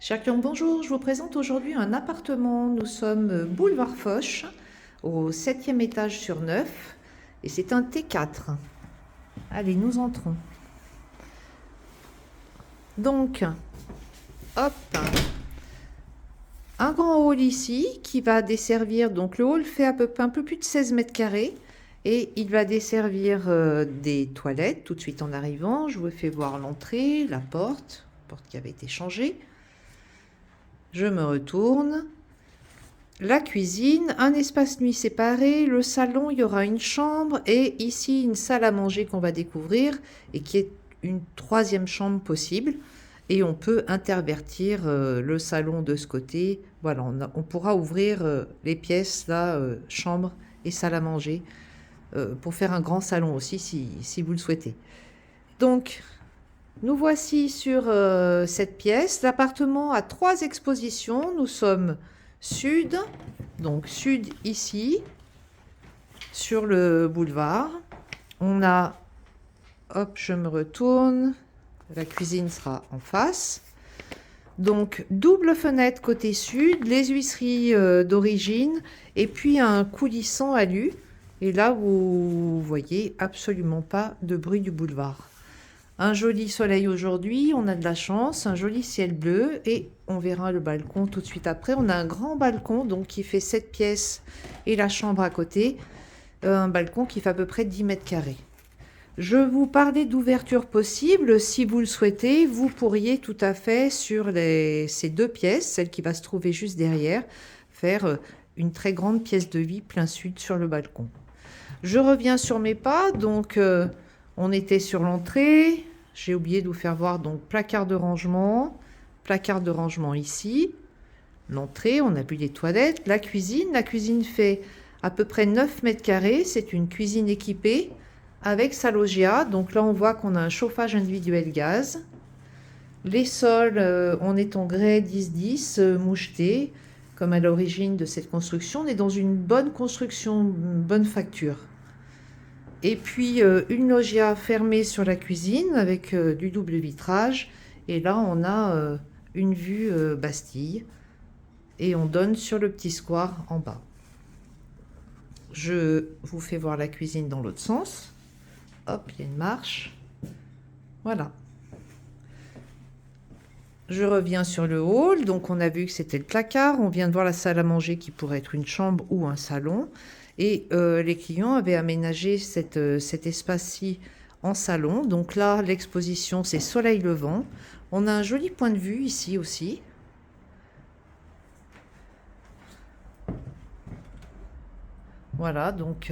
Chers clients, bonjour. Je vous présente aujourd'hui un appartement. Nous sommes boulevard Foch, au 7e étage sur 9, et c'est un T4. Allez, nous entrons. Donc, hop, un grand hall ici qui va desservir. Donc, le hall fait à peu près un peu plus de 16 mètres carrés et il va desservir des toilettes tout de suite en arrivant. Je vous fais voir l'entrée, la porte qui avait été changée. Je me retourne. La cuisine, un espace nuit séparé, le salon, il y aura une chambre et ici une salle à manger qu'on va découvrir et qui est une troisième chambre possible. Et on peut intervertir le salon de ce côté. Voilà, on pourra ouvrir les pièces là, chambre et salle à manger, pour faire un grand salon aussi si vous le souhaitez. Donc, nous voici sur cette pièce. L'appartement a 3 expositions. Nous sommes sud, donc sud ici, sur le boulevard. On a, hop, je me retourne, la cuisine sera en face. Donc double fenêtre côté sud, les huisseries d'origine, et puis un coulissant alu. Et là, vous voyez absolument pas de bruit du boulevard. Un joli soleil aujourd'hui, on a de la chance, un joli ciel bleu et on verra le balcon tout de suite après. On a un grand balcon donc qui fait 7 pièces et la chambre à côté, un balcon qui fait à peu près 10 mètres carrés. Je vous parlais d'ouverture possible, si vous le souhaitez, vous pourriez tout à fait sur ces 2 pièces, celle qui va se trouver juste derrière, faire une très grande pièce de vie plein sud sur le balcon. Je reviens sur mes pas, donc on était sur l'entrée. J'ai oublié de vous faire voir donc placard de rangement ici, l'entrée, on a vu les toilettes, la cuisine fait à peu près 9 mètres carrés, c'est une cuisine équipée avec sa loggia, donc là on voit qu'on a un chauffage individuel gaz. Les sols, on est en grès 10-10 moucheté, comme à l'origine de cette construction, on est dans une bonne construction, une bonne facture. Et puis une loggia fermée sur la cuisine avec du double vitrage. Et là, on a une vue Bastille. Et on donne sur le petit square en bas. Je vous fais voir la cuisine dans l'autre sens. Hop, il y a une marche. Voilà. Je reviens sur le hall. Donc on a vu que c'était le placard. On vient de voir la salle à manger qui pourrait être une chambre ou un salon. Et les clients avaient aménagé cet espace-ci en salon. Donc là, l'exposition, c'est soleil levant. On a un joli point de vue ici aussi. Voilà, donc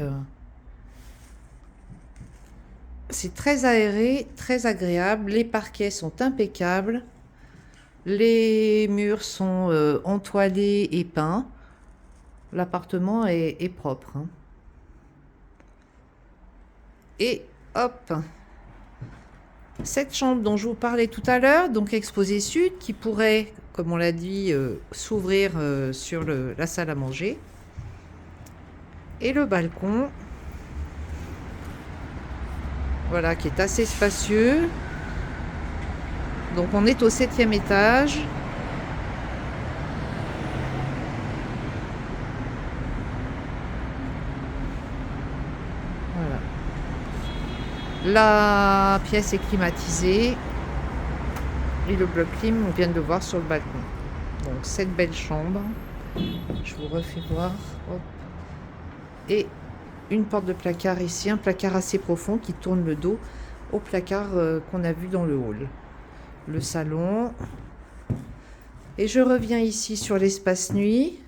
c'est très aéré, très agréable. Les parquets sont impeccables. Les murs sont entoilés et peints. L'appartement est propre, hein. Et hop, cette chambre dont je vous parlais tout à l'heure, donc exposée sud, qui pourrait, comme on l'a dit, s'ouvrir sur la salle à manger. Et le balcon, voilà, qui est assez spacieux. Donc on est au 7e étage. Voilà. La pièce est climatisée. Et le bloc clim, on vient de le voir sur le balcon. Donc cette belle chambre. Je vous refais voir. Hop. Et une porte de placard ici, un placard assez profond qui tourne le dos au placard qu'on a vu dans le hall. Le salon. Et je reviens ici sur l'espace nuit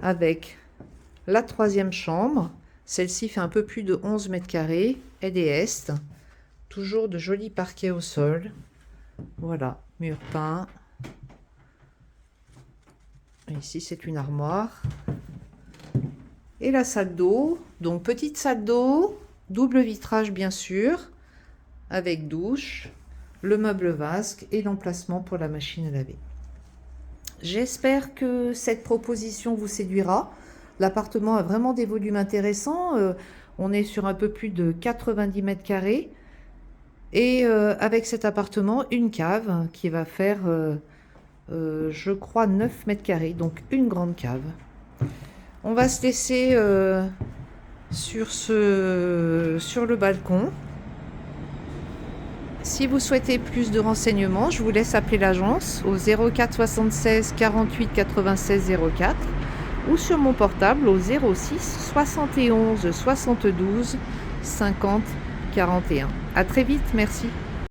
avec la 3e chambre. Celle-ci fait un peu plus de 11 mètres carrés. Elle est est. Toujours de jolis parquets au sol. Voilà, mur peint. Ici, c'est une armoire. Et la salle d'eau. Donc, petite salle d'eau, double vitrage bien sûr, avec douche, le meuble vasque et l'emplacement pour la machine à laver. J'espère que cette proposition vous séduira. L'appartement a vraiment des volumes intéressants. On est sur un peu plus de 90 mètres carrés. Et avec cet appartement, une cave qui va faire je crois 9 mètres carrés, donc une grande cave. On va se laisser sur le balcon. Si vous souhaitez plus de renseignements, je vous laisse appeler l'agence au 04 76 48 96 04 ou sur mon portable au 06 71 72 50 41. À très vite, merci.